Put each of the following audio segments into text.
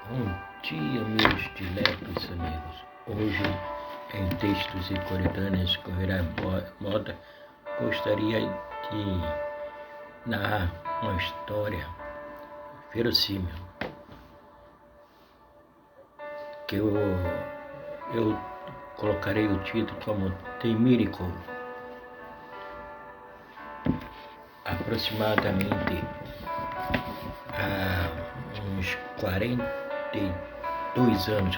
Bom dia, meus diletos amigos. Hoje, em textos e coletâneas correrá moda, gostaria de narrar uma história verossímil que eu colocarei o título como The Miracle. Aproximadamente há uns 43 anos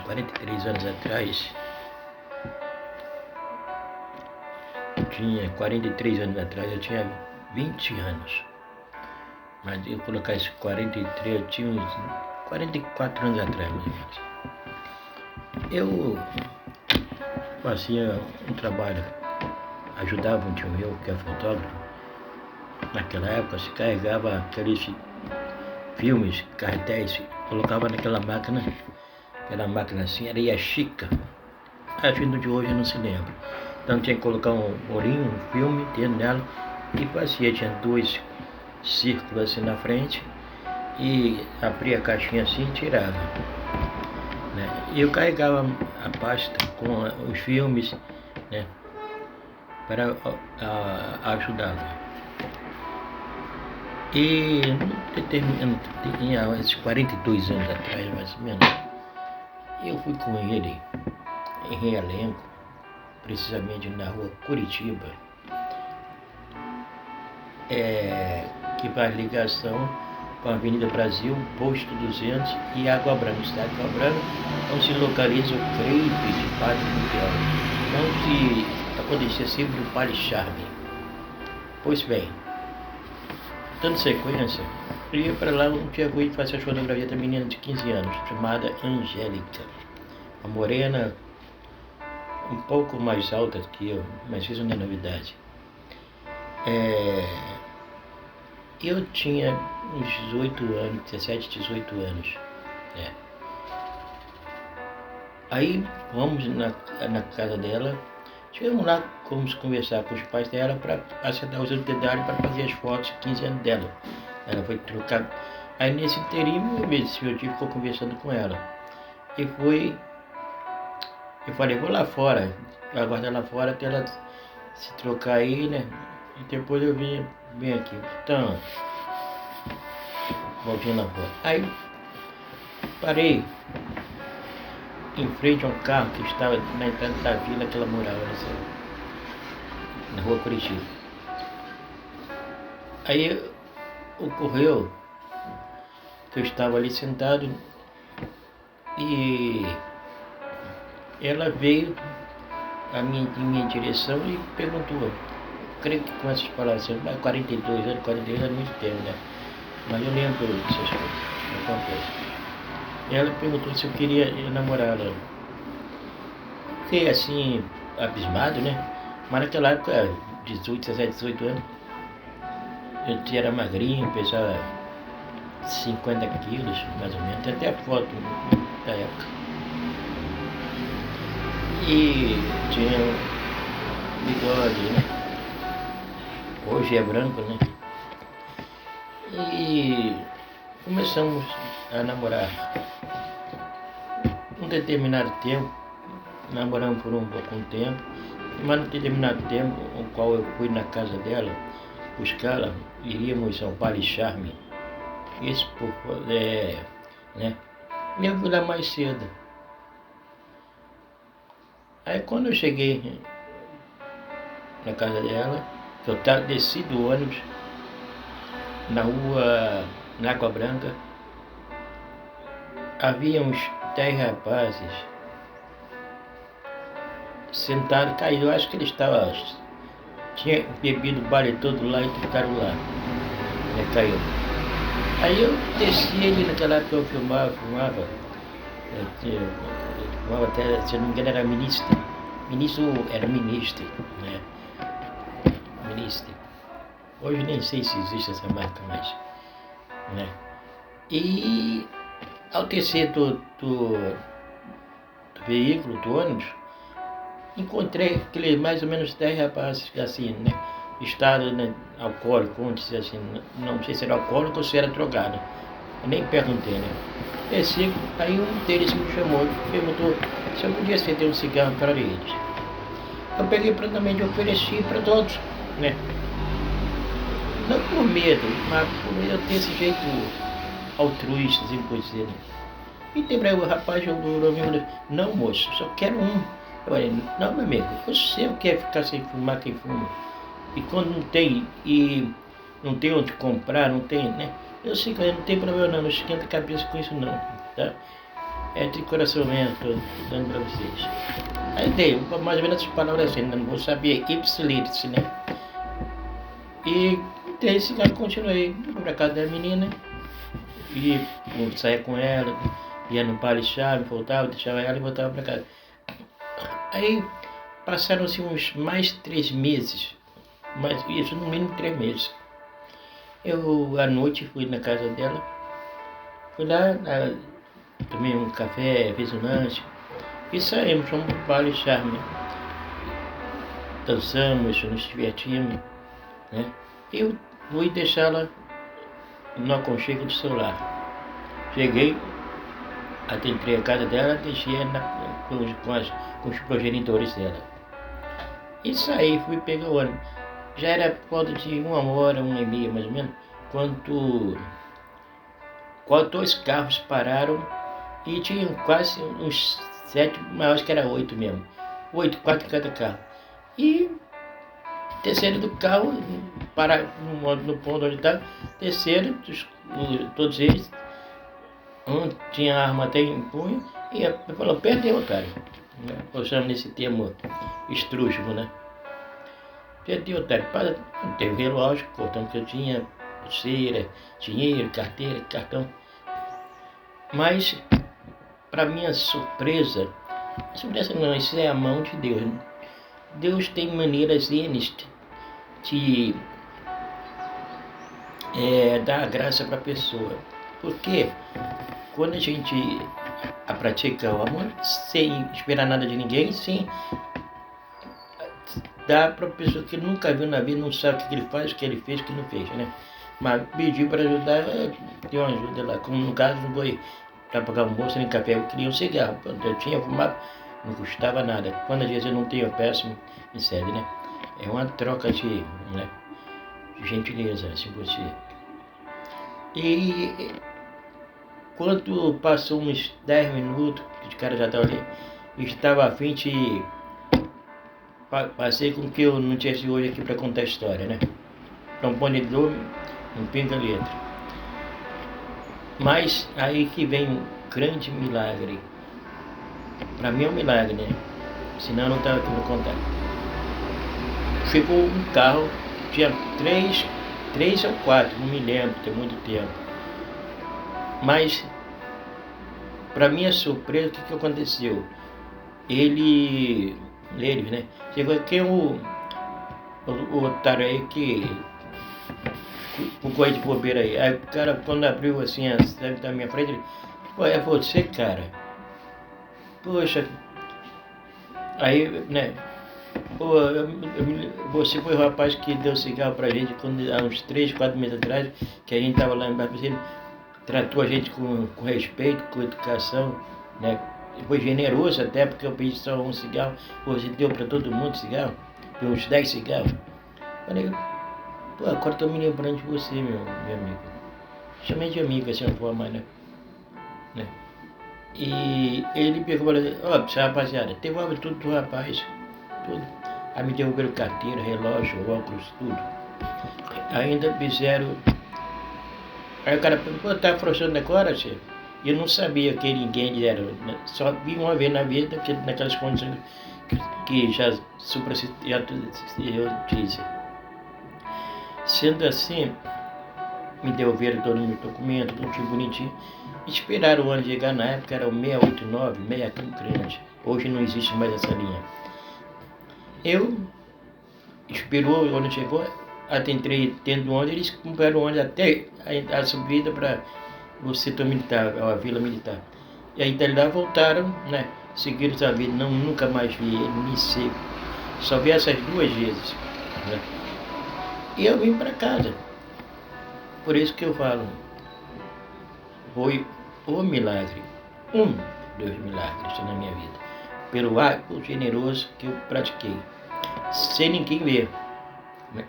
atrás, eu tinha 20 anos. Mas eu colocar esse 43, eu tinha uns 44 anos atrás, mais ou menos. Eu fazia um trabalho, ajudava um tio meu, que é fotógrafo. Naquela época se carregava aqueles filmes, carretéis, colocava naquela máquina assim, era Yashica. A gente de hoje não se lembra. Então tinha que colocar um bolinho, um filme dentro dela e fazia, tinha dois círculos assim na frente e abria a caixinha assim e tirava, né? E eu carregava a pasta com os filmes, né, para ajudá-lo. E tinha esses 42 anos atrás, mais ou menos, eu fui com ele em Realengo, precisamente na rua Curitiba, que faz ligação com a Avenida Brasil, Posto 200 e Água Branca. Cidade de Água Branca, onde se localiza o crepe de Padre Miguel, onde acontecia sempre o Baile Charme. Pois bem, dando sequência, eu ia para lá um dia, fui fazer a fotografia da menina de 15 anos, chamada Angélica, uma morena um pouco mais alta que eu, mas isso não é novidade. Eu tinha uns 18 anos, 17, 18 anos. Aí fomos na casa dela, chegamos lá, fomos conversar com os pais dela para acertar os detalhes para fazer as fotos de 15 anos dela. Ela foi trocada. Aí nesse inteirinho, esse meu tio ficou conversando com ela. E foi, eu falei, vou lá fora, aguardar lá fora até ela se trocar aí, né? E depois eu vim aqui. Então, voltando lá fora. Aí parei em frente a um carro que estava na entrada da vila que ela morava, na rua Curitiba. Aí ocorreu que eu estava ali sentado e ela veio em minha direção e perguntou, creio que com essas palavras, 42 anos é muito tempo, né? Mas eu lembro dessas coisas, acontece. Ela perguntou se eu queria namorar ela. Fiquei assim, abismado, né? Mas naquela época, 18 anos, eu era magrinho, pesava 50 quilos, mais ou menos. Tem até a foto da época. E tinha um bigode, né? Hoje é branco, né? E começamos a namorar. Um determinado tempo, namoramos por um tempo, mas num determinado tempo, o qual eu fui na casa dela buscá-la, iríamos ao Baile Charme. Isso né? E eu fui lá mais cedo. Aí quando eu cheguei na casa dela, eu desci do ônibus na rua, na Água Branca, havia uns 10 rapazes sentados, caíram. Eu acho que eles tinha bebido o baile todo lá e ficaram lá, né, caiu. Aí eu desci ele, naquela época eu filmava até, se não me engano, era ministro, né? Ministro. Hoje nem sei se existe essa marca mais, né? E ao descer do veículo, do ônibus, encontrei aqueles mais ou menos 10 rapazes, assim, né? Estado, né, alcoólico, vamos dizer assim, não sei se era alcoólico ou se era drogado, Eu nem perguntei, né? Desci, aí um deles me chamou, perguntou se eu podia acender um cigarro para eles. Eu peguei prontamente e ofereci para todos, né? Não por medo, mas por eu ter esse jeito altruísta, assim por dizer, né? E tem para o rapaz, não moço, só quero um. Eu falei, não meu amigo, você quer ficar sem fumar quem fuma. E quando não tem, e não tem onde comprar, não tem, né? Eu sei que não tem problema não esquenta a cabeça com isso não, tá? É de coração mesmo, tô dando para vocês. Aí dei, mais ou menos as palavras assim, não vou saber ipsilitse, né? E dei esse cara, continuei, fui pra casa da menina, e saía com ela, ia no baile-chave, voltava, deixava ela e voltava pra casa. Aí passaram-se uns mais 3 meses, mas isso no mínimo 3 meses. Eu à noite fui na casa dela, fui lá, tomei um café, fiz um lanche e saímos, fomos pro baile-charme. Dançamos, nos divertimos, né? Eu fui deixá-la no aconchego do celular. Cheguei, adentrei a casa dela, deixei com os progenitores dela. E saí, fui pegar o ônibus. Já era por volta de 1 hora, 1h30 mais ou menos, quando 2 carros pararam e tinham quase uns 7, mas acho que era 8 mesmo. 8, 4 em cada carro. E desceram do carro, pararam no ponto onde estava, desceram, todos eles, um tinha a arma até em punho, e falou, perdeu, otário. Eu chamo nesse termo estrúxulo, né? Perdeu, otário. Teve relógio, cortando que eu tinha, pulseira, dinheiro, carteira, cartão. Mas, para minha surpresa não, isso é a mão de Deus. Né? Deus tem maneiras N de dar graça para a pessoa. Porque quando a gente pratica o amor, sem esperar nada de ninguém, sem dar para a pessoa que nunca viu na vida, não sabe o que ele faz, o que ele fez, o que não fez, né? Mas pediu para ajudar, deu uma ajuda lá. Como no caso, não foi para pagar almoço nem café, eu queria um cigarro. Eu tinha fumado, não custava nada. Quando às vezes eu não tenho, eu peço, me cede, né? É uma troca de gentileza, assim por si. E quando passou uns 10 minutos, que o cara já estava ali, eu estava a fim de... Passei com que eu não tivesse hoje aqui para contar a história, né? Para um pone de dor, um pinga letra. Mas aí que vem um grande milagre. Para mim é um milagre, né? Senão eu não estava aqui para contar. Chegou um carro, tinha 3 ou 4, não me lembro, tem muito tempo. Mas, para minha surpresa, o que aconteceu? Eles, né? Chegou aqui o otário aí que... o correio de bobeira aí. Aí o cara, quando abriu assim, da minha frente, ele... Pô, é você, cara? Poxa... Aí, né... Pô, você foi o rapaz que deu cigarro pra gente há uns 3, 4 meses atrás, que a gente tava lá embaixo, ele tratou a gente com respeito, com educação, né? Foi generoso até, porque eu pedi só um cigarro, você deu para todo mundo cigarro, deu uns 10 cigarros. Falei, pô, agora estou me lembrando de você, meu amigo. Chamei de amigo, assim, uma forma, né? E ele pegou e falou, ó, rapaziada, devolve tudo do rapaz, tudo. Aí me devolveram carteira, relógio, óculos, tudo. Ainda fizeram... Aí o cara perguntou, tá afrouxando agora, chefe? E eu não sabia que ninguém era, né? Só vi uma vez na vida, naquelas condições que já eu disse. Sendo assim, me devolveram todo o meu documento, tudo bonitinho. Esperaram o ano chegar, na época era o 689, 65 grande. Hoje não existe mais essa linha. Eu esperou o ano chegou, adentrei dentro do ônibus, eles compraram o ônibus até a subida para o setor militar, a vila militar. E aí daí lá voltaram, né? Seguiram sua vida, nunca mais vi ele, nem sei. Só vi essas 2 vezes. Né? E eu vim para casa. Por isso que eu falo, foi o milagre, um dos milagres na minha vida, pelo ato generoso que eu pratiquei, sem ninguém ver.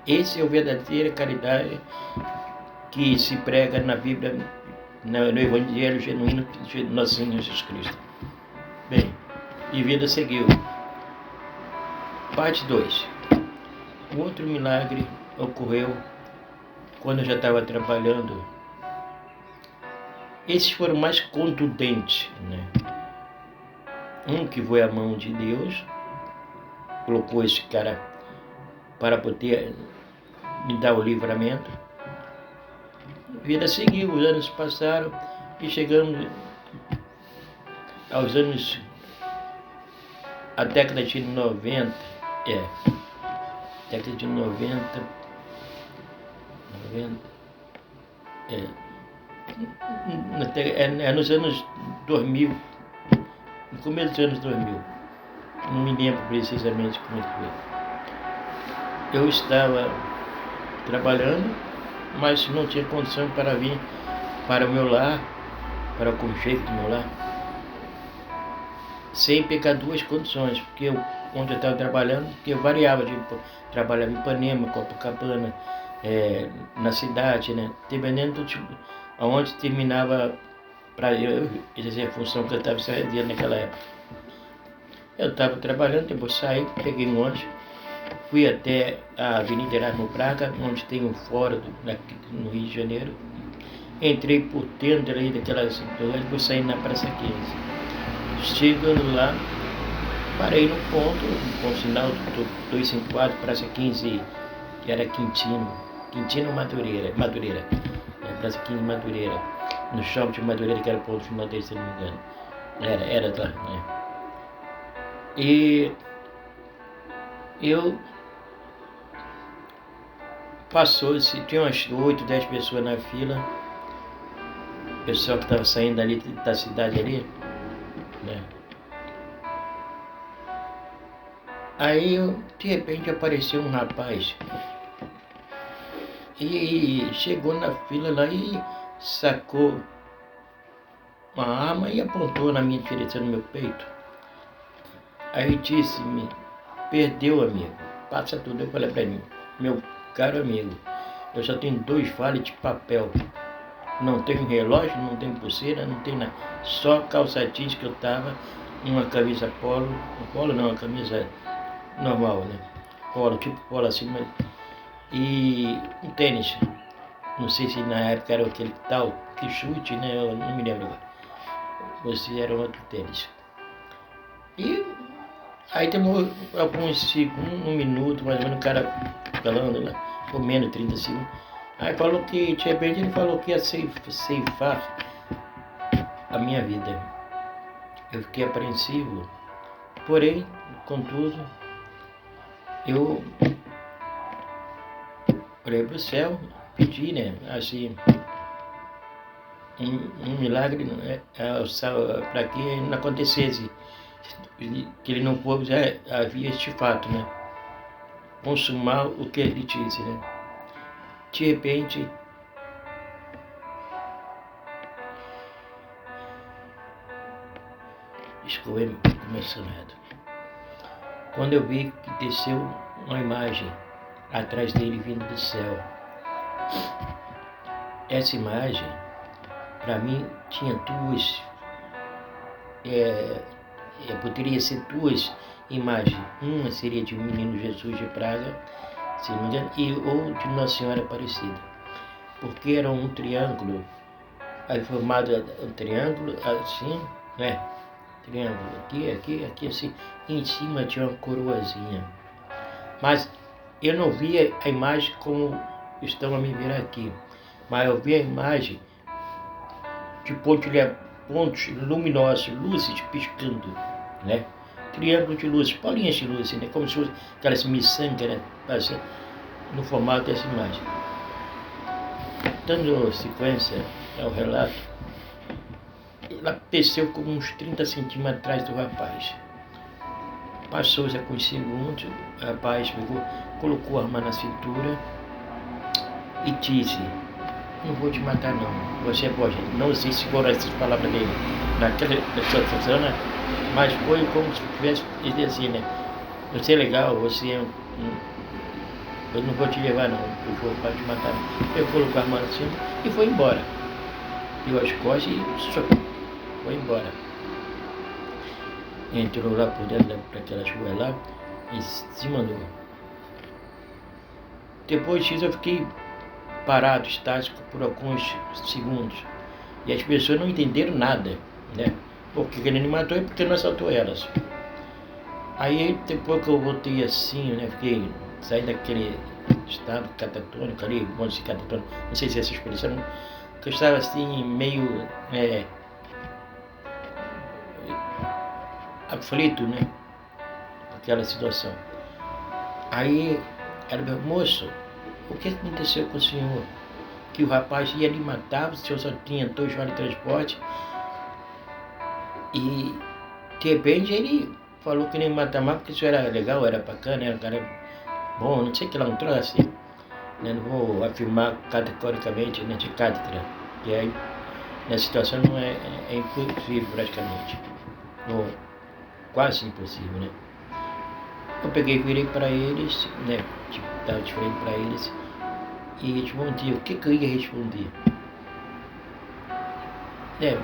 Esse é o verdadeira caridade que se prega na Bíblia, no Evangelho genuíno de Nosso Senhor Jesus Cristo. Bem, e vida seguiu. Parte 2. O outro milagre ocorreu quando eu já estava trabalhando. Esses foram mais contundentes, né? Um que foi a mão de Deus, colocou esse cara para poder me dar o livramento. A vida seguiu, os anos passaram e chegamos aos anos, a década de 90, década de 90, nos anos 2000, no começo dos anos 2000, não me lembro precisamente como foi. Eu estava trabalhando, mas não tinha condição para vir para o meu lar, para o conceito do meu lar, sem pegar duas condições, porque onde eu estava trabalhando, porque eu variava de trabalhar em Ipanema, Copacabana, na cidade, né? Dependendo do tipo, aonde terminava para eu exercer a função que eu estava exercendo naquela época. Eu estava trabalhando, depois saí, peguei um ônibus, fui até a Avenida Erasmo Braga, onde tem um fórum no Rio de Janeiro. Entrei por dentro aí daquelas coisas, depois saí na Praça 15. Chegando lá, parei no ponto sinal 254, Praça 15, que era Quintino Madureira, Praça 15 Madureira, no shopping de Madureira, que era o ponto final dele, se não me engano. Era lá, né? E eu passou-se, tinha umas 8, 10 pessoas na fila, o pessoal que estava saindo ali da cidade ali, né? Aí, de repente, apareceu um rapaz e chegou na fila lá e sacou uma arma e apontou na minha direção, no meu peito. Aí disse-me: perdeu, amigo, passa tudo. Eu falei para mim: meu caro amigo, eu só tenho 2 vales de papel, não tenho relógio, não tenho pulseira, não tenho nada, só calça jeans que eu tava, uma camisa polo não, uma camisa normal, né? Polo, tipo polo assim, mas... e um tênis. Não sei se na época era aquele tal que chute, né? Eu não me lembro agora. Ou se era outro tênis. E aí demorou alguns segundos, 1 minuto, mais ou menos, o cara falando lá, por menos 30 segundos. Aí falou que, de repente, ele falou que ia ceifar a minha vida. Eu fiquei apreensivo. Porém, contudo, eu olhei para o céu, pedi, né, assim, um milagre, né, para que não acontecesse, que ele não pôde, havia este fato, né, consumar o que ele disse, né. De repente, escorreu, começando errado. Quando eu vi que desceu uma imagem atrás dele vindo do céu, essa imagem, para mim, tinha duas, poderia ser 2 imagens. Uma seria de um menino Jesus de Praga, se não me engano, e ou de Nossa Senhora Aparecida, porque era um triângulo, aí formado um triângulo assim, né? Triângulo aqui, assim, e em cima tinha uma coroazinha. Mas eu não via a imagem como estão a me ver aqui, mas eu vi a imagem de pontos luminosos, luzes piscando, né? Triângulo de luzes, bolinhas de luzes, né? Como se fosse aquelas miçangas, né? Assim, no formato dessa imagem. Dando sequência ao relato, ela desceu com uns 30 centímetros atrás do rapaz. Passou-se alguns segundos, o rapaz pegou, colocou a arma na cintura e disse: não vou te matar não, você pode. Não sei se foram essas palavras dele naquela situação, né? Mas foi como se tivesse ele assim, né? Você é legal, você é eu não vou te levar não, eu vou para te matar. Eu colocou a mão assim e foi embora. Deu as costas e foi embora. Entrou lá por dentro daquelas ruas lá e se mandou. Depois disso eu fiquei parado, estático, por alguns segundos. E as pessoas não entenderam nada, né? Porque ele me matou é porque não assaltou elas. Aí depois que eu voltei assim, né? Fiquei, saí daquele estado catatônico ali, vamos dizer catatônico, não sei se é essa expressão, que eu estava assim, meio aflito, né? Aquela situação. Aí ela me falou, moço, o que aconteceu com o senhor? Que o rapaz ia lhe matar, o senhor só tinha 2 vales de transporte. E de repente ele falou que nem me matar mais porque isso era legal, era bacana, era um cara bom, não sei o que lá, um troço assim. Né? Não vou afirmar categoricamente, né, de cátedra, que aí nessa situação não é impossível praticamente, ou quase impossível, né? Eu peguei e virei para eles, né, estava de frente para eles e respondi o que eu ia responder. Eu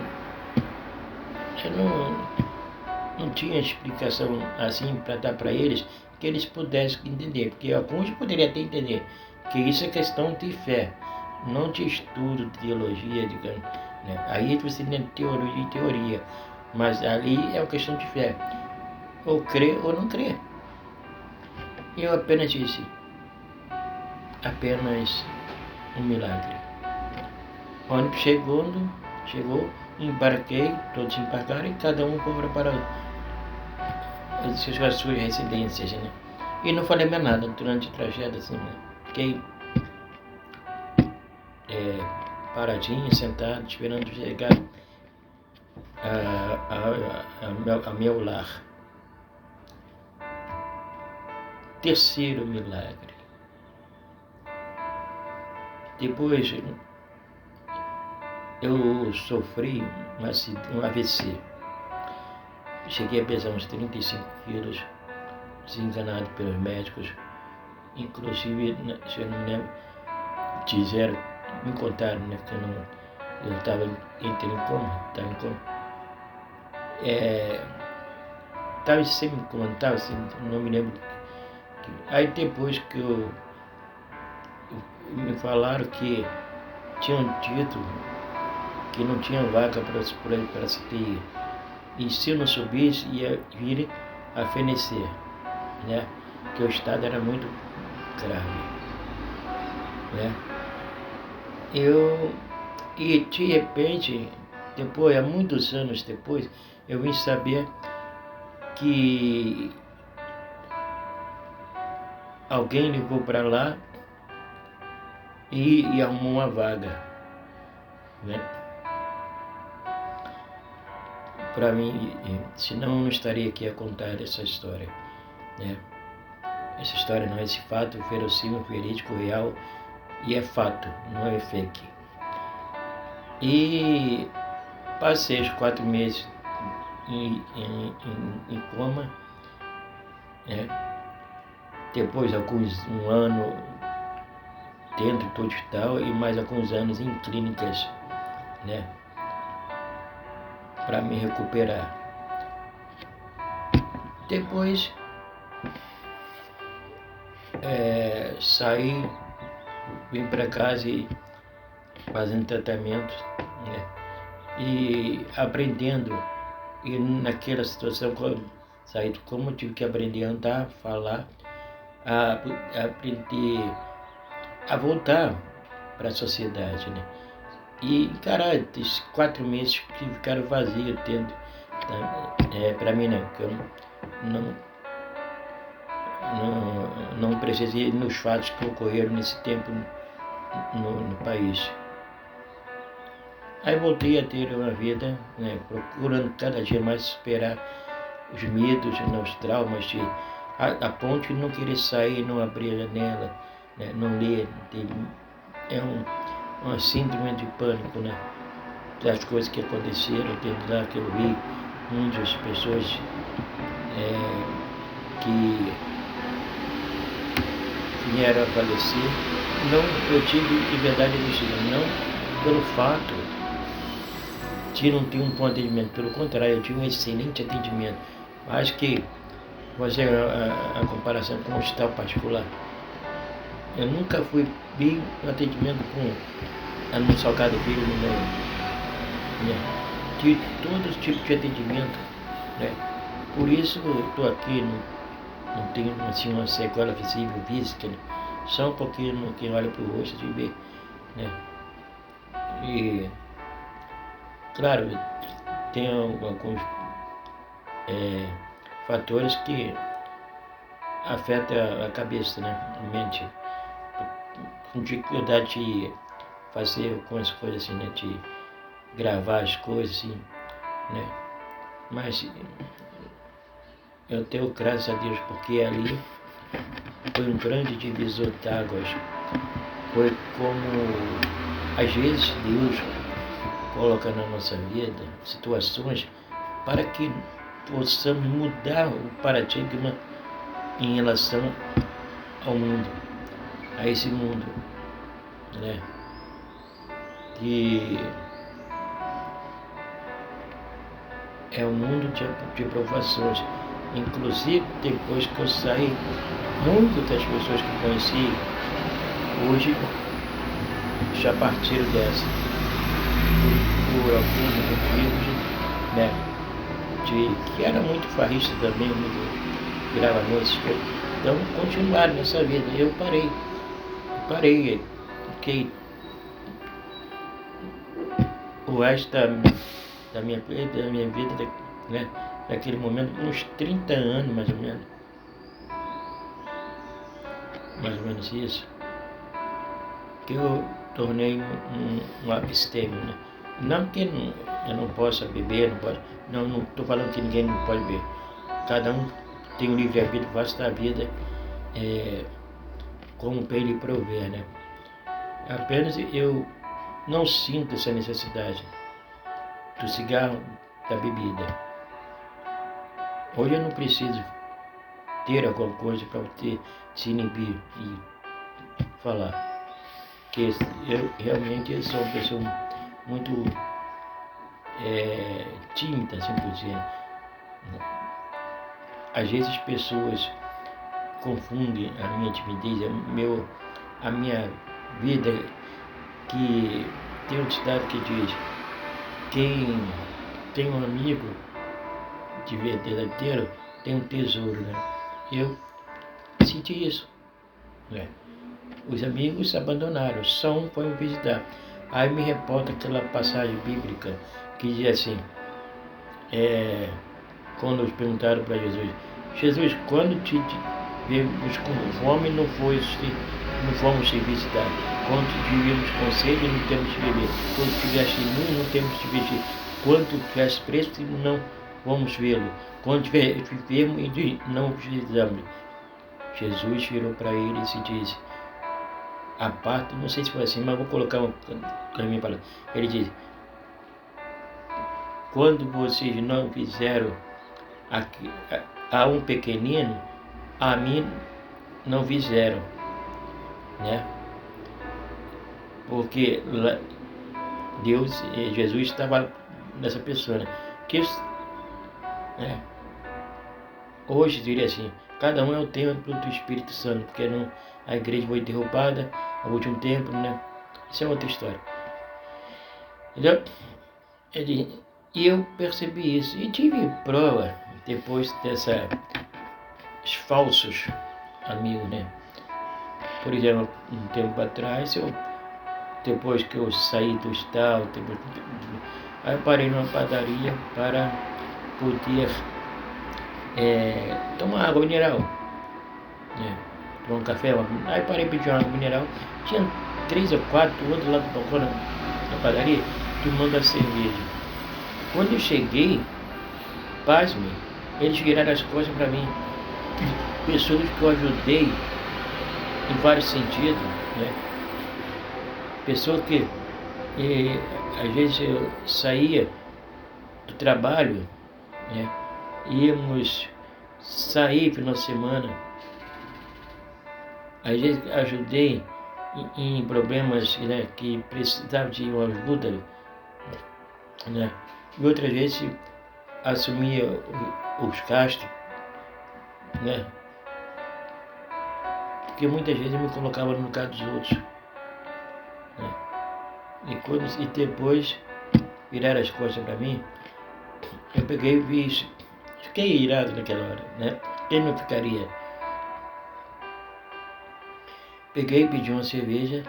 não tinha explicação assim para dar para eles que eles pudessem entender, porque alguns poderiam até entender que isso é questão de fé, não de estudo, de teologia, digamos, né? Aí você tem teoria, mas ali é uma questão de fé, ou crer ou não crer. Eu apenas disse, apenas um milagre. O ônibus chegou, embarquei, todos embarcaram e cada um foi para as suas residências, né? E não falei mais nada durante o trajeto, assim, né? Fiquei paradinho, sentado, esperando chegar a meu lar. Terceiro milagre. Depois eu sofri um AVC. Cheguei a pesar uns 35 quilos, desenganado pelos médicos. Inclusive, se eu não me lembro, me contaram, né, que eu estava em coma. Estava semi-coma, assim, não me lembro. Aí depois que me falaram que tinham dito que não tinha vaga para se ter, e se eu não subisse ia vir a fenecer, né? Que o estado era muito grave, né? E de repente, depois, há muitos anos depois, eu vim saber que alguém ligou para lá e arrumou uma vaga, né? Para mim, senão eu não estaria aqui a contar essa história, né? Essa história não é esse fato verossímil, verídico, real, e é fato, não é fake. E passei os 4 meses em coma, né? Depois um ano dentro do hospital e mais alguns anos em clínicas, né? Para me recuperar. Depois saí, vim para casa e fazendo tratamento, né? E aprendendo, e naquela situação, como eu tive que aprender a andar, falar, aprender a voltar para a sociedade, né? E encarar esses 4 meses que ficaram vazios dentro, para mim, né? Que eu não precisei nos fatos que ocorreram nesse tempo no país. Aí voltei a ter uma vida, né, procurando cada dia mais superar os medos, né, os traumas, a ponto de não querer sair, não abrir a janela, né, não ler. uma síndrome de pânico, né? Das coisas que aconteceram dentro lá, que eu vi muitas pessoas que vieram a falecer. Não, eu tive liberdade de decisão, não pelo fato de não ter um bom atendimento, pelo contrário, eu tive um excelente atendimento. Acho que fazer a comparação com o hospital particular, eu nunca fui bem no atendimento no Salgado Filho, no meu, né? De todos os tipos de atendimento, né? Por isso eu estou aqui, não tenho assim, uma sequela visível, física, né? Só um pouquinho quem olha para o rosto de ver, né? E claro, tem alguns fatores que afetam a cabeça, né? A mente, com dificuldade de fazer algumas coisas assim, né? De gravar as coisas assim, né? Mas eu tenho graças a Deus, porque ali foi um grande divisor de águas. Foi como às vezes Deus coloca na nossa vida situações para que possamos mudar o paradigma em relação ao mundo, a esse mundo, né? Que é um mundo de provações. Inclusive, depois que eu saí, muitas das pessoas que conheci hoje já partiram dessa, por alguns motivos, né? Que era muito farrista também, muito virava noites. Então, continuaram nessa vida. Eu parei, fiquei o resto da minha vida, né? Naquele momento, uns 30 anos mais ou menos isso, que eu tornei um abstêmio, né? Não que eu não possa beber, não estou falando que ninguém não pode beber. Cada um tem um livre-arbítrio, basta a vida como bem lhe prover, né? Apenas eu não sinto essa necessidade do cigarro, da bebida. Hoje eu não preciso ter alguma coisa para se inibir e falar. Que eu realmente sou uma pessoa muito tímida, assim por dizer. Às vezes as pessoas confundem a minha timidez, a minha vida, que tem um ditado que diz: quem tem um amigo de verdadeiro tem um tesouro, né? Eu senti isso, né? Os amigos abandonaram, só um foi me visitar. Aí me reporta aquela passagem bíblica que diz assim, quando eles perguntaram para Jesus, quando te vimos com fome, não fomos te visitar. Quando te tivemos com sede, não temos te beber. Quando tiveste nu, não temos te vestir. Quando tiveste preso, não vamos vê-lo. Quando estiver enfermo, não visitamos. Jesus virou para eles e disse, a parte, não sei se foi assim, mas vou colocar uma minha palavra. Ele diz, quando vocês não fizeram a um pequenino, a mim não fizeram, né? Porque Deus, Jesus estava nessa pessoa, né? Hoje diria assim, cada um é o templo do Espírito Santo, porque a igreja foi derrubada há último tempo, né? Isso é outra história. Entendeu? E eu percebi isso e tive prova depois desses falsos amigos, né? Por exemplo, um tempo atrás, depois que eu saí do estado, aí eu parei numa padaria para poder tomar água mineral, né? Tomar um café, aí parei para pedir uma água mineral, tinha 3 ou 4 outros lá do balcão na padaria, tomando a cerveja. Quando eu cheguei, pasme, eles viraram as costas para mim, pessoas que eu ajudei em vários sentidos, né? Pessoa que às vezes eu saía do trabalho, né? Íamos sair final de semana. Às vezes ajudei em problemas, né, que precisavam de uma ajuda, né? E outras vezes assumia os gastos, né? Porque muitas vezes eu me colocava no lugar dos outros, né? E depois viraram as costas para mim, eu peguei e vi isso. Fiquei irado naquela hora, né? Quem não ficaria? Peguei e pedi uma cerveja,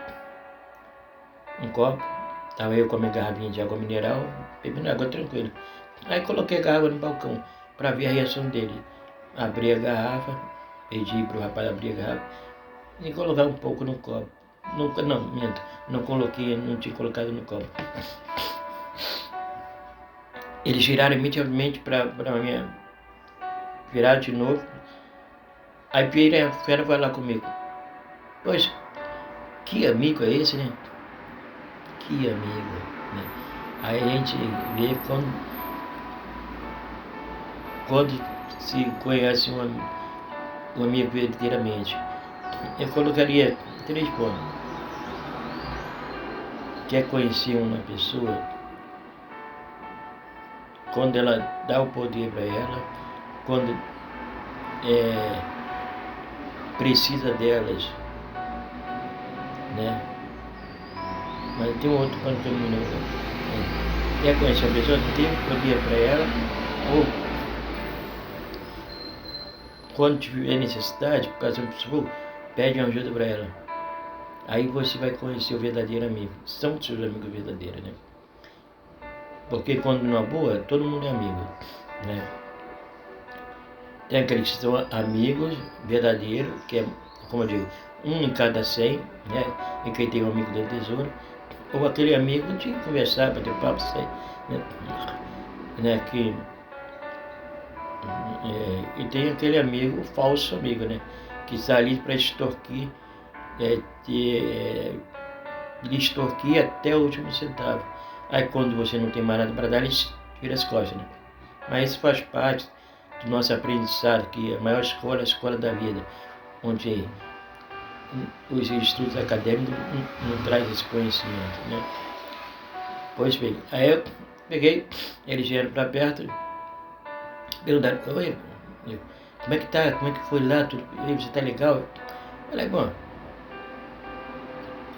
um copo, estava eu com a minha garrafinha de água mineral, bebendo água tranquilo. Aí coloquei a garrafa no balcão para ver a reação dele. Abri a garrafa, pedi para o rapaz abrir a garrafa e colocar um pouco no copo. Não, minto, não tinha colocado no copo. Eles viraram imediatamente para mim, viraram de novo. Aí a fera vai lá comigo. Pois, que amigo é esse, né? Que amigo, né? Aí a gente vê quando se conhece um amigo verdadeiramente. Eu colocaria 3 pontos. Quer conhecer uma pessoa quando ela dá o poder para ela, quando precisa delas, né? Mas tem um outro ponto que eu não lembro. Quer conhecer a pessoa que tem o poder para ela, ou quando tiver necessidade, por causa do pessoa, pede uma ajuda para ela. Aí você vai conhecer o verdadeiro amigo. São seus amigos verdadeiros, né? Porque quando numa boa, todo mundo é amigo, né? Tem aqueles que são amigos verdadeiros, que é, como eu digo, 1 em cada 100, né? E quem tem um amigo do tesouro, ou aquele amigo de conversar, bater papo, né? E tem aquele amigo, falso amigo, né? Que está ali para extorquir, lhe extorquir até o último centavo. Aí quando você não tem mais nada para dar, ele tira as costas, né? Mas isso faz parte do nosso aprendizado, que a maior escola é a escola da vida, onde os estudos acadêmicos não trazem esse conhecimento, né? Pois bem, aí eu peguei, eles vieram para perto, perguntaram, oi, como é que tá? Como é que foi lá? Tudo, você tá legal? Eu falei, bom,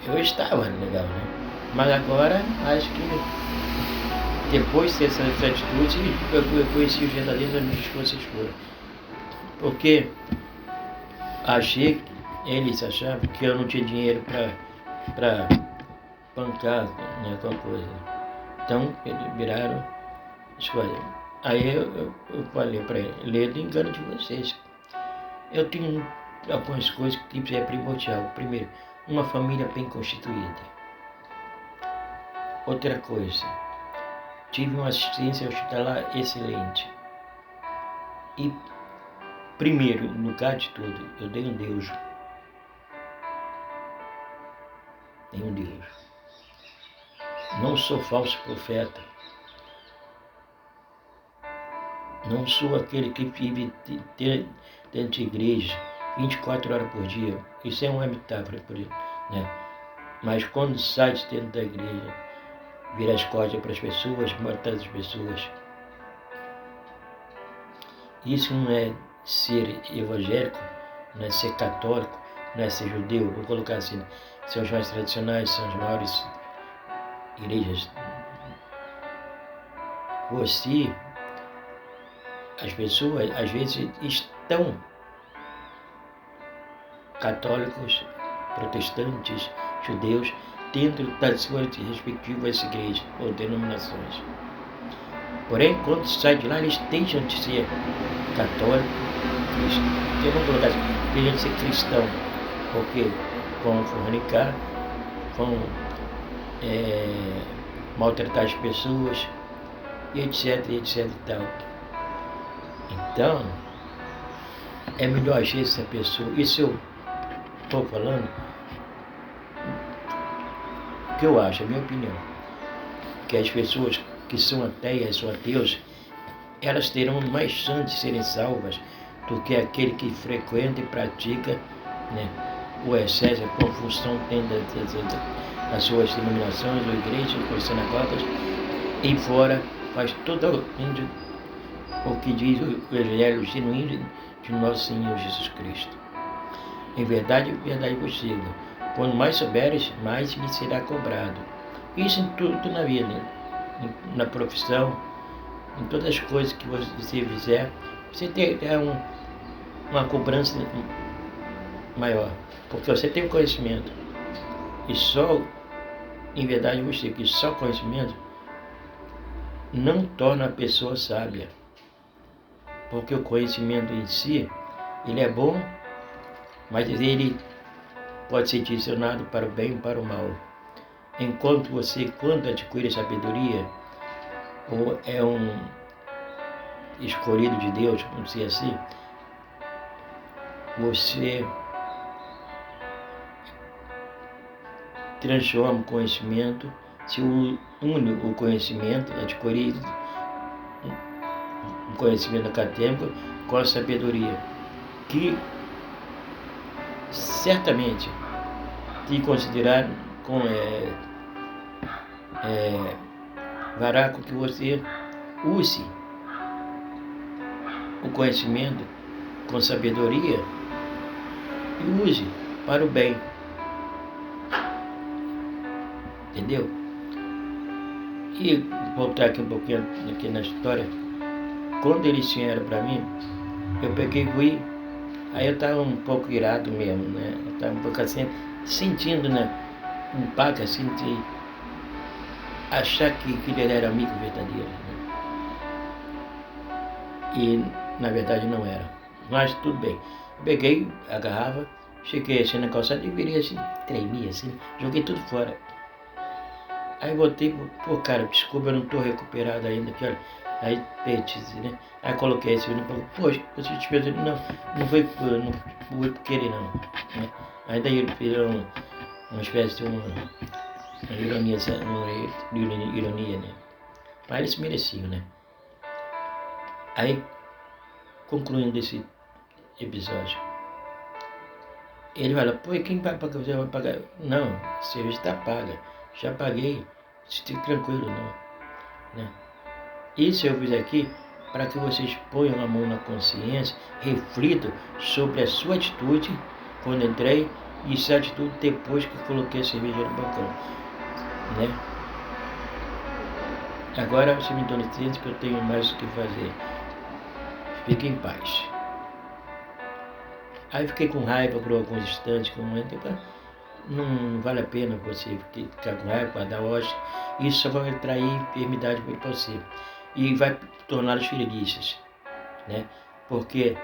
eu estava legal, né? Mas agora acho que depois dessa atitude eu conheci os verdadeiros amigos que vocês foram. Porque achei, eles achavam que eu não tinha dinheiro para bancar, né, alguma coisa. Então eles viraram as coisas. Aí eu falei para ele, lê do engano de vocês. Eu tenho algumas coisas que é primordial. Primeiro, uma família bem constituída. Outra coisa, tive uma assistência hospitalar excelente. E, primeiro, no lugar de tudo, eu dei um Deus. Tenho um Deus. Não sou falso profeta. Não sou aquele que vive dentro de igreja 24 horas por dia. Isso é uma metáfora, né? Mas quando sai de dentro da igreja, vira as costas para as pessoas, mata as pessoas. Isso não é ser evangélico, não é ser católico, não é ser judeu. Vou colocar assim, são os mais tradicionais, são as maiores igrejas. As pessoas às vezes estão católicos, protestantes, judeus, dentro das suas respectivas igrejas ou denominações. Porém, quando sai de lá, eles deixam de ser católicos, deixam de ser cristão, porque vão fornicar, vão maltratar as pessoas, e etc, etc e tal. Então, é melhor agir essa pessoa. Isso eu estou falando O que eu acho, a minha opinião, que as pessoas que são ateias, são ateus, elas terão mais chance de serem salvas do que aquele que frequenta e pratica, né, o excesso, a confusão tem das suas denominações, ou igrejas, ou sinagogas, e fora faz totalmente o que diz o Evangelho genuíno de nosso Senhor Jesus Cristo. Em verdade vos digo, quando mais souberes, mais lhe será cobrado. Isso em tudo na vida, né? Na profissão, em todas as coisas que você fizer, você terá uma cobrança maior, porque você tem o conhecimento. E só, em verdade vos digo, que só conhecimento não torna a pessoa sábia, porque o conhecimento em si, ele é bom, mas ele pode ser direcionado para o bem e para o mal. Enquanto você, quando adquire sabedoria, ou é um escolhido de Deus, vamos dizer assim, você transforma o conhecimento, se une o conhecimento adquirido, o conhecimento acadêmico, com a sabedoria, que certamente te considerar fará com que você use o conhecimento com sabedoria e use para o bem. Entendeu? E voltar aqui um pouquinho aqui na história. Quando eles vieram para mim, eu peguei e fui. Aí eu estava um pouco irado mesmo, né? Eu estava um pouco assim, sentindo, né? Um paca, assim, de achar que ele era amigo verdadeiro. Né? E, na verdade, não era. Mas tudo bem. Eu peguei, agarrava, cheguei assim na calçada e virei assim, tremia assim, joguei tudo fora. Aí voltei, pô, cara, desculpa, eu não estou recuperado ainda, que olha. Aí perdi, né? Aí coloquei esse vídeo e falei, poxa, você te perdoou? Não foi por querer não. Né? Aí daí ele fez uma espécie de uma ironia, né? Mas eles mereciam, né? Aí, concluindo esse episódio, ele fala, pô, e quem vai pagar? Você vai pagar? Não, a cerveja está paga, já paguei, fique tranquilo, não. Né? Isso eu fiz aqui para que vocês ponham a mão na consciência, reflitam sobre a sua atitude quando entrei e sua atitude depois que coloquei a cerveja no balcão. Né? Agora você me dá licença que eu tenho mais o que fazer. Fique em paz. Aí fiquei com raiva por alguns instantes, não vale a pena você ficar com raiva, guardar ódio. Isso só vai trair enfermidade para você e vai torná-los felizes, né? Porque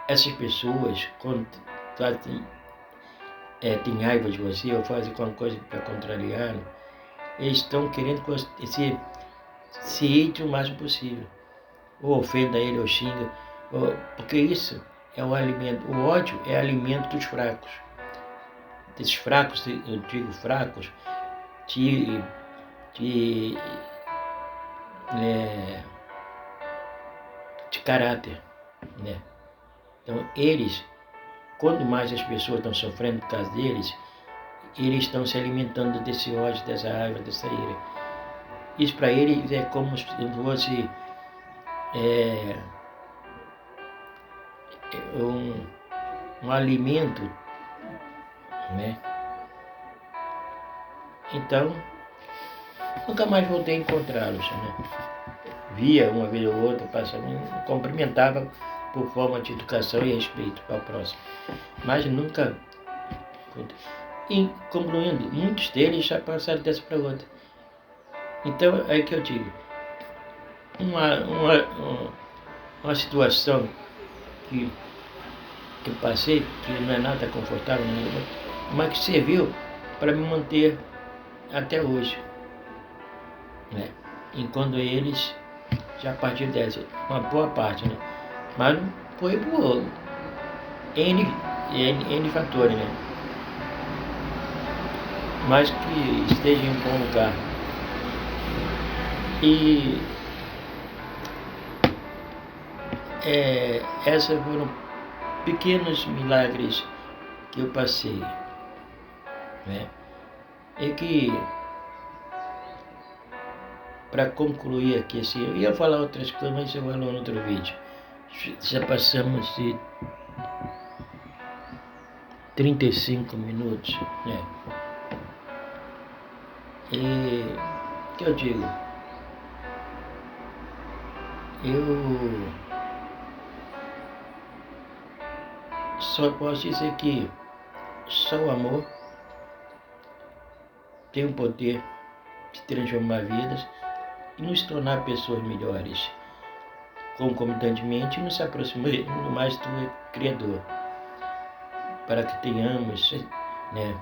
essas pessoas, quando tem raiva de você ou fazem alguma coisa para contrariar, eles estão querendo que você se irrite o máximo possível, ou ofenda ele, ou xinga, porque isso é o alimento. O ódio é alimento dos fracos. Desses fracos, eu digo fracos, de caráter, né? Então eles, quando mais as pessoas estão sofrendo por causa deles, eles estão se alimentando desse ódio, dessa raiva, dessa ira. Isso para eles é como se fosse um alimento, né? Então, nunca mais voltei a encontrá-los, né? Via uma vez ou outra, passava, cumprimentava por forma de educação e respeito para o próximo. Mas nunca. E concluindo, muitos deles já passaram dessa para outra. Então, é que eu digo, uma situação que eu passei, que não é nada confortável, mas que serviu para me manter até hoje, né? Enquanto eles já partiram dessa, uma boa parte, né? Mas foi por N fatores, né? mas que esteja em um bom lugar. E esses foram pequenos milagres que eu passei, né? E que, para concluir aqui, assim, eu ia falar outras coisas, mas eu falo no outro vídeo. Já passamos de 35 minutos, né? E o que eu digo? Eu só posso dizer que só o amor tem o poder de transformar vidas e nos tornar pessoas melhores, concomitantemente nos aproximando mais do Criador, para que tenhamos, né,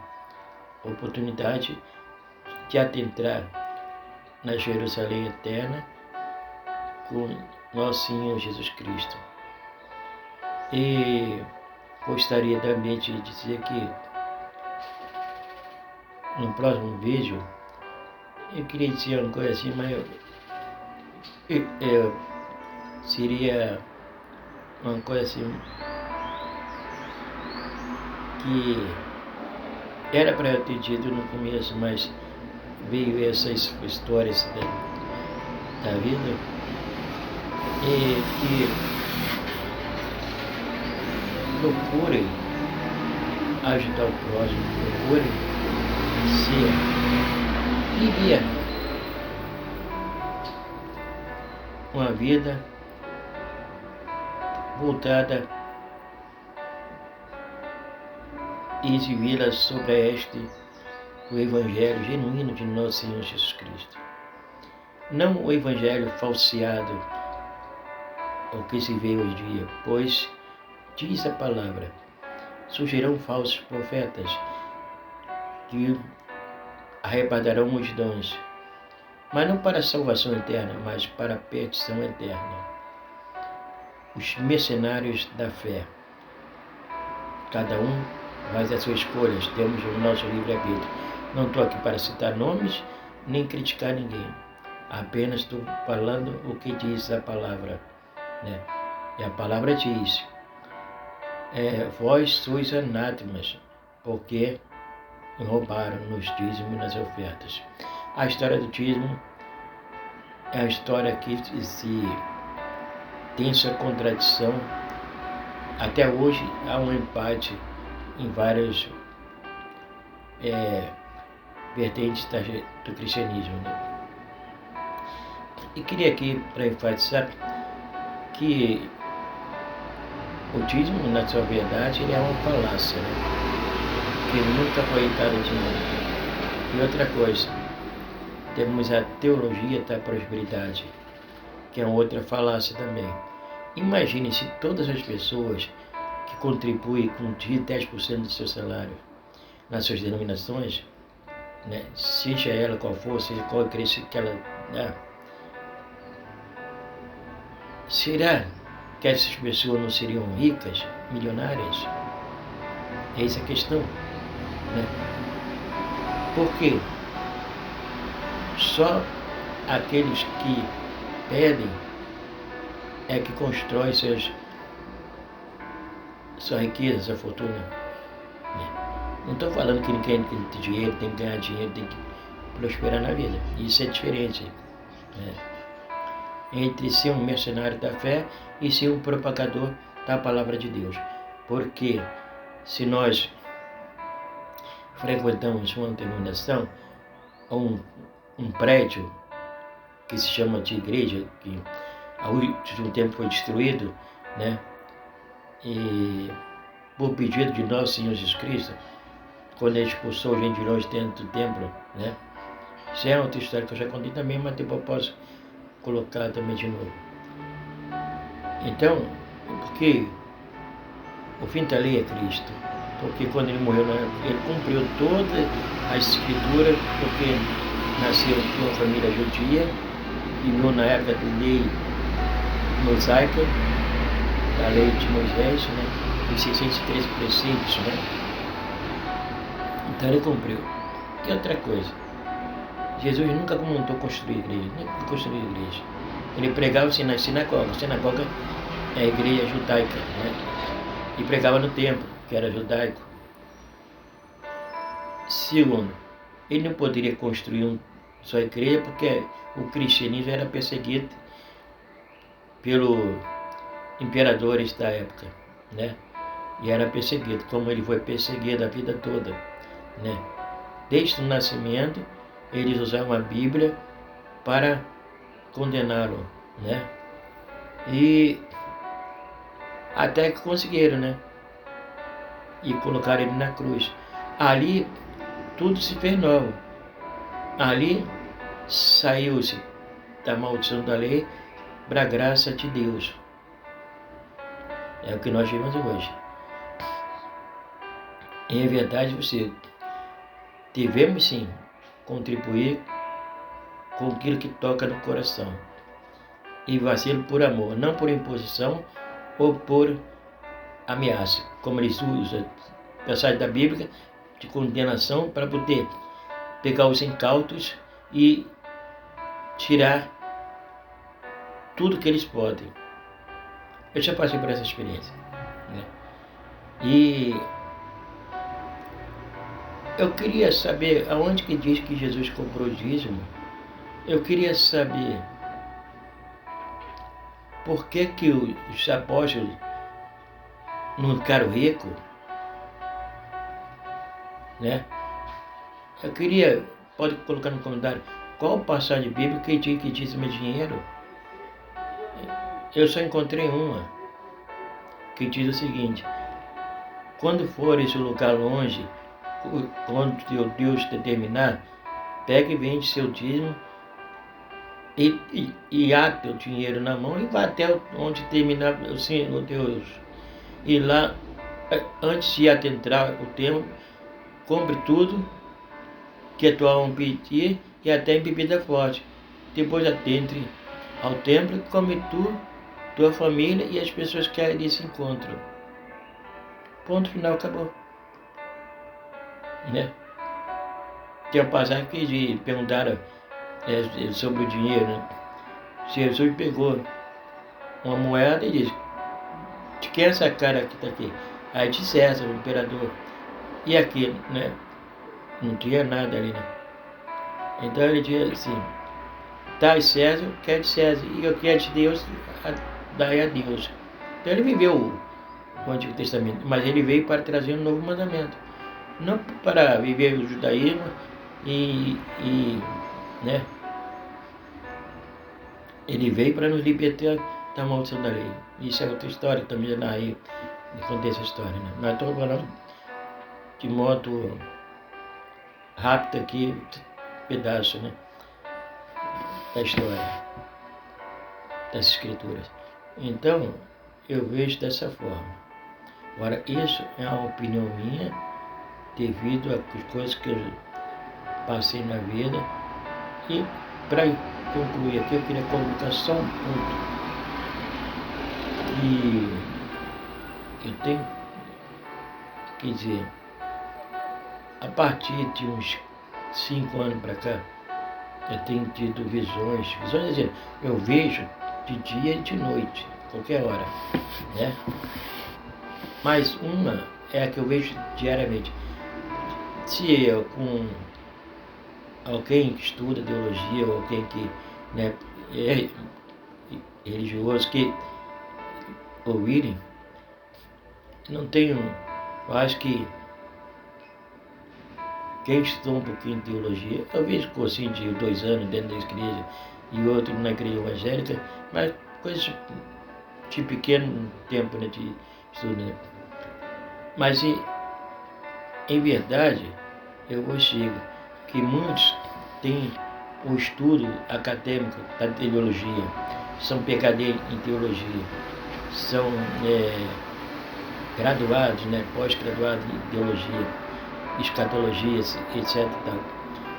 oportunidade de adentrar na Jerusalém eterna com nosso Senhor Jesus Cristo. E gostaria também de dizer que no próximo vídeo eu queria dizer uma coisa assim, mas seria uma coisa assim que era para eu ter dito no começo, mas veio essas histórias da vida, e que procurem ajudar o próximo, procurem viver uma vida voltada e exibida sobre o Evangelho genuíno de nosso Senhor Jesus Cristo. Não o Evangelho falseado, o que se vê hoje em dia, pois diz a palavra: surgirão falsos profetas que arrebatarão multidões, mas não para a salvação eterna, mas para a perdição eterna. Os mercenários da fé. Cada um faz as suas escolhas, temos o nosso livre-arbítrio. Não estou aqui para citar nomes, nem criticar ninguém. Apenas estou falando o que diz a palavra, né? E a palavra diz: vós sois anátemas, porque roubaram nos dízimos e nas ofertas. A história do dízimo é a história que tem sua contradição. Até hoje há um empate em várias vertentes do cristianismo, né? E queria aqui para enfatizar que o dízimo, na sua verdade, ele é uma falácia, né? Que nunca foi dado dinheiro. E outra coisa, temos a teologia da prosperidade, que é outra falácia também. Imagine se todas as pessoas que contribuem com 10% do seu salário nas suas denominações, né, seja ela qual for, seja qual igreja que ela dá, será que essas pessoas não seriam ricas, milionárias? Essa é a questão, né? Porque só aqueles que pedem é que constrói sua riqueza, sua fortuna, né? Não estou falando que ninguém tem que ter dinheiro, tem que ganhar dinheiro, tem que prosperar na vida. Isso é diferente, né, entre ser um mercenário da fé e ser um propagador da palavra de Deus. Porque se nós frequentamos uma denominação, ou um prédio que se chama de igreja, que há último tempo foi destruído, né, e por pedido de nosso Senhor Jesus Cristo, quando ele expulsou gente de longe dentro do templo, né? Isso é outra história que eu já contei também, mas depois eu posso colocar também de novo. Então, porque o fim da lei é Cristo, porque quando ele morreu, ele cumpriu toda a escritura, porque nasceu de uma família judia, viveu na época da lei mosaica, da lei de Moisés, né? Os 613 preceitos, né? Então ele cumpriu. E outra coisa, Jesus nunca mandou construir igreja, nem construir igreja. Ele pregava assim nas sinagogas. Sinagoga é a igreja judaica, né? E pregava no templo, que era judaico. Segundo, ele não poderia construir sua igreja porque o cristianismo era perseguido pelos imperadores da época, né? E era perseguido, como ele foi perseguido a vida toda, né? Desde o nascimento, eles usavam a Bíblia para condená-lo, né? E até que conseguiram, né? E colocaram ele na cruz. Ali tudo se fez novo. Ali saiu-se da maldição da lei para a graça de Deus. É o que nós vemos hoje. Em verdade, devemos sim contribuir com aquilo que toca no coração. E vacilo por amor, não por imposição ou por ameaça, como eles usam passagem da Bíblia de condenação para poder pegar os incautos e tirar tudo que eles podem. Eu já passei por essa experiência, né? E eu queria saber aonde que diz que Jesus comprou o dízimo. Eu queria saber por que que os apóstolos não ficaram ricos, né? Eu queria, pode colocar no comentário, qual passagem bíblica que diz que dízimo é dinheiro? Eu só encontrei uma, que diz o seguinte: quando fores um lugar longe, quando teu Deus determinar, pegue e vende seu dízimo e ate o dinheiro na mão e vá até onde terminar o Senhor Deus. E lá, antes de adentrar o templo, compre tudo que a tua alma pedir e até em bebida forte. Depois adentre ao templo e come tu, tua família e as pessoas que ali se encontram. Ponto final, acabou. Né? Tem uma passagem que perguntaram sobre o dinheiro, né? Jesus pegou uma moeda e disse: de quem é essa cara que está aqui? Aí de César, o imperador. E aquilo, né? Não tinha nada ali, né? Então ele diz assim: dai César, o que é de César, e o que é de Deus, dai a Deus. Então ele viveu o Antigo Testamento, mas ele veio para trazer um novo mandamento. Não para viver o judaísmo né? Ele veio para nos libertar da maldição da lei. Isso é outra história, também já narrei, contei essa história, né? Mas estou falando de modo rápido aqui, pedaço, né? Da história, das escrituras. Então, eu vejo dessa forma. Agora, isso é uma opinião minha, devido às coisas que eu passei na vida. E para concluir aqui, eu queria colocar só um ponto que eu tenho que dizer. A partir de uns 5 anos para cá, eu tenho tido visões, quer dizer, eu vejo de dia e de noite, qualquer hora, né? Mas uma é a que eu vejo diariamente. Se eu com alguém que estuda teologia, ou alguém que, né, é religioso, que ouvirem, não tenho, eu acho que quem estuda um pouquinho de teologia, eu vejo cursinho de 2 anos dentro da igreja e outro na igreja evangélica, mas coisas de pequeno tempo, né, de estudo, né? Mas em verdade, eu vou chegar que muitos têm o estudo acadêmico da teologia, são PhD em teologia, são graduados, né, pós-graduados em teologia, escatologia, etc. Tal.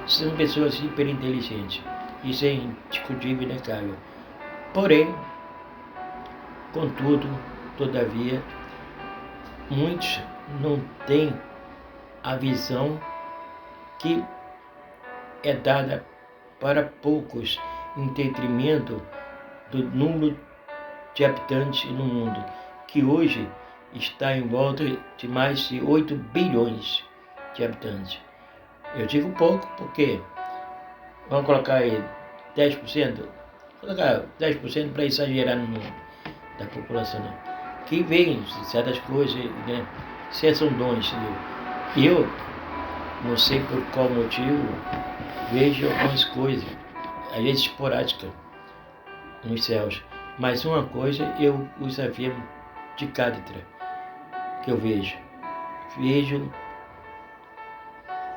São pessoas hiperinteligentes, isso é indiscutível e inegável. Porém, contudo, todavia, muitos não têm a visão que é dada para poucos, em detrimento do número de habitantes no mundo, que hoje está em volta de mais de 8 bilhões de habitantes. Eu digo pouco porque, vamos colocar aí 10%, vou colocar 10% para exagerar no número da população, né? Que vem certas coisas, né? Se são dons. Eu não sei por qual motivo, vejo algumas coisas, às vezes esporádicas, nos céus. Mas uma coisa eu os afirmo de cátedra, que eu vejo. Vejo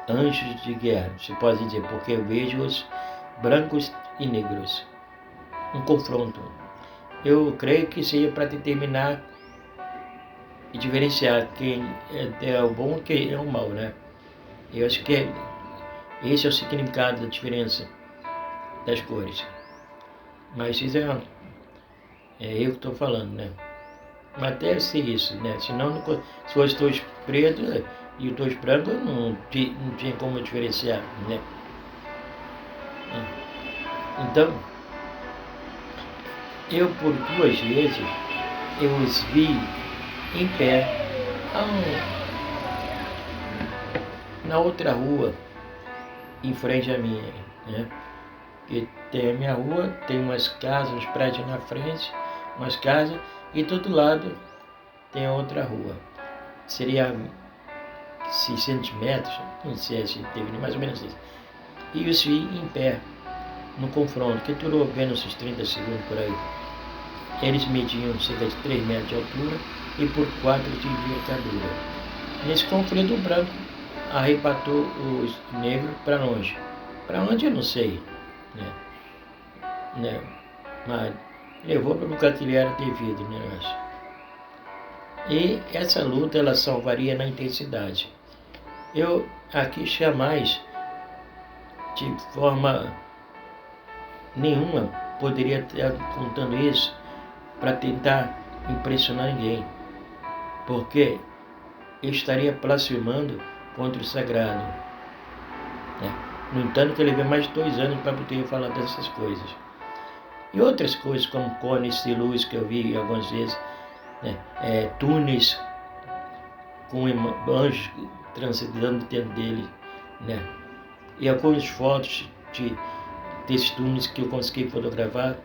anjos de guerra, se pode dizer, porque eu vejo-os brancos e negros. Um confronto. Eu creio que seja para determinar e diferenciar quem é o bom e quem é o mal, né? Eu acho que esse é o significado da diferença das cores. Mas isso é eu que estou falando, né? Mas deve ser isso, né? Senão, se fosse dois pretos e os dois brancos, não tinha como diferenciar, né? Então, eu por 2 vezes, eu os vi em pé na outra rua, em frente à minha, né? E tem a minha rua, tem umas casas, uns prédios na frente, umas casas, e do outro lado tem a outra rua. Seria 600 metros, não sei se teve mais ou menos isso. E os vi em pé, no confronto, que durou apenas uns 30 segundos por aí. Eles mediam cerca de 3 metros de altura e por 4 de envergadura. Nesse conflito, o branco arrebatou os negros para longe. Para onde eu não sei, né? Mas levou para o lugar que ele era devido, né? E essa luta ela salvaria na intensidade. Eu aqui jamais, de forma nenhuma, poderia estar contando isso para tentar impressionar ninguém, porque eu estaria blasfemando contra o sagrado, né? No entanto, que eu levei mais de 2 anos para poder falar dessas coisas. E outras coisas, como cones de luz que eu vi algumas vezes, né? Túneis com anjos transitando dentro dele, né? E algumas fotos desses túneis que eu consegui fotografar,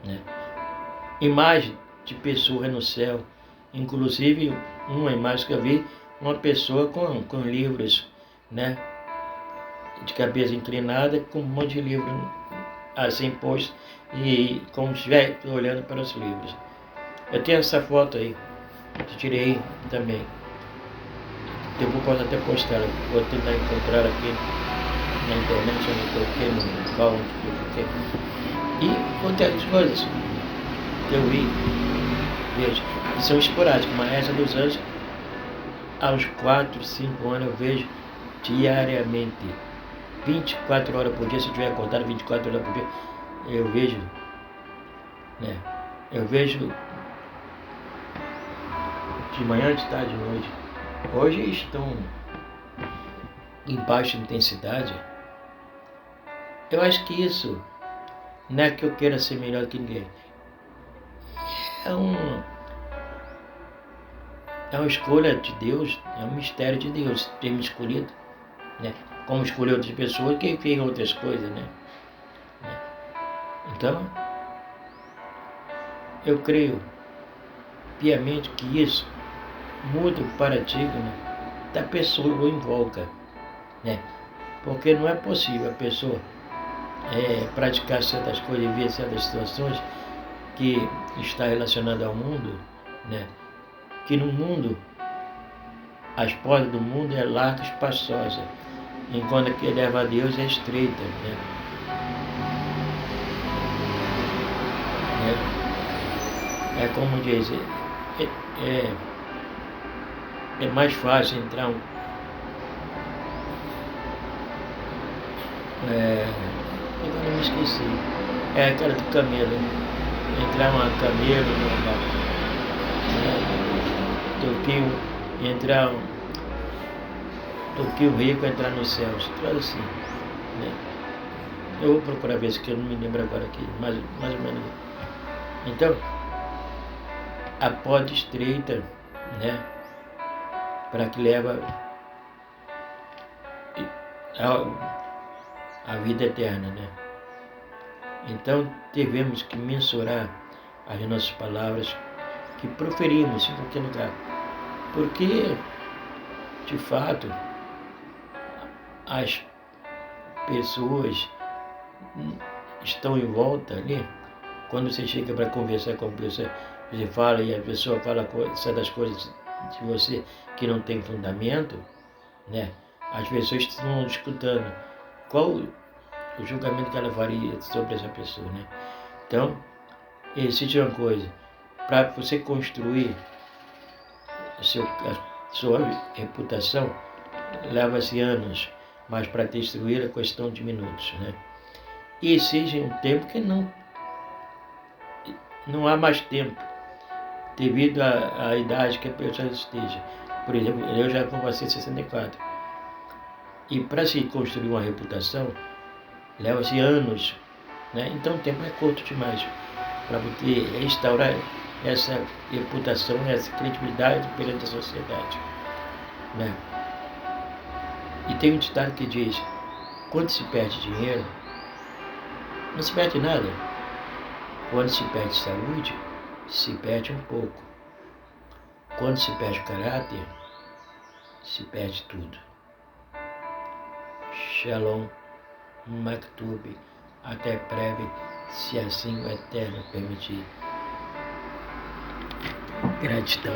né? Imagem de pessoas no céu, inclusive uma imagem que eu vi, uma pessoa com livros, né? De cabeça inclinada, com um monte de livro assim posto, e como se estivesse olhando para os livros. Eu tenho essa foto aí, que tirei também. Depois posso até postar, vou tentar encontrar aqui na internet, onde eu coloquei, no local onde eu coloquei. E outras coisas que eu vi, vejo, que são esporádicas, mas essa dos anjos, aos 4, 5 anos eu vejo diariamente, 24 horas por dia, se eu estiver acordado 24 horas por dia, eu vejo, né? Eu vejo de manhã, de tarde, de noite. Hoje estão em baixa intensidade. Eu acho que isso não é que eu queira ser melhor que ninguém. É uma escolha de Deus, é um mistério de Deus ter me escolhido, né? Como escolheu outras pessoas que fez outras coisas, né? Então, eu creio piamente que isso muda o paradigma da pessoa em volta, né? Porque não é possível a pessoa praticar certas coisas e ver certas situações que está relacionada ao mundo, né? Que no mundo, as portas do mundo é larga e espaçosa, enquanto a que leva a Deus é estreita, né? É como diz, é mais fácil entrar eu não me esqueci, é aquela do camelo, entrar uma camelo, entrar do que o rico entrar nos céus, tudo assim. né? Eu vou procurar ver isso que eu não me lembro agora aqui, mais ou menos. Então, a porta estreita, né, para que leva a vida eterna, né? Então, devemos que mensurar as nossas palavras que proferimos em qualquer lugar, porque, de fato, as pessoas estão em volta ali. Quando você chega para conversar com a pessoa, você fala e a pessoa fala certas coisas de você que não tem fundamento, né? As pessoas estão escutando qual o julgamento que ela faria sobre essa pessoa, né? Então, existe uma coisa, para você construir a sua reputação, leva-se anos, mas para destruir é questão de minutos, né? E exige um tempo que não há mais tempo, devido à idade que a pessoa esteja. Por exemplo, eu já vou fazer 64. E para se construir uma reputação, leva-se anos, né? Então o tempo é curto demais para poder restaurar essa reputação, essa credibilidade perante a sociedade, né? E tem um ditado que diz: quando se perde dinheiro, não se perde nada. Quando se perde saúde, se perde um pouco. Quando se perde caráter, se perde tudo. Shalom, Maktub, até breve, se assim o Eterno permitir. Gratidão.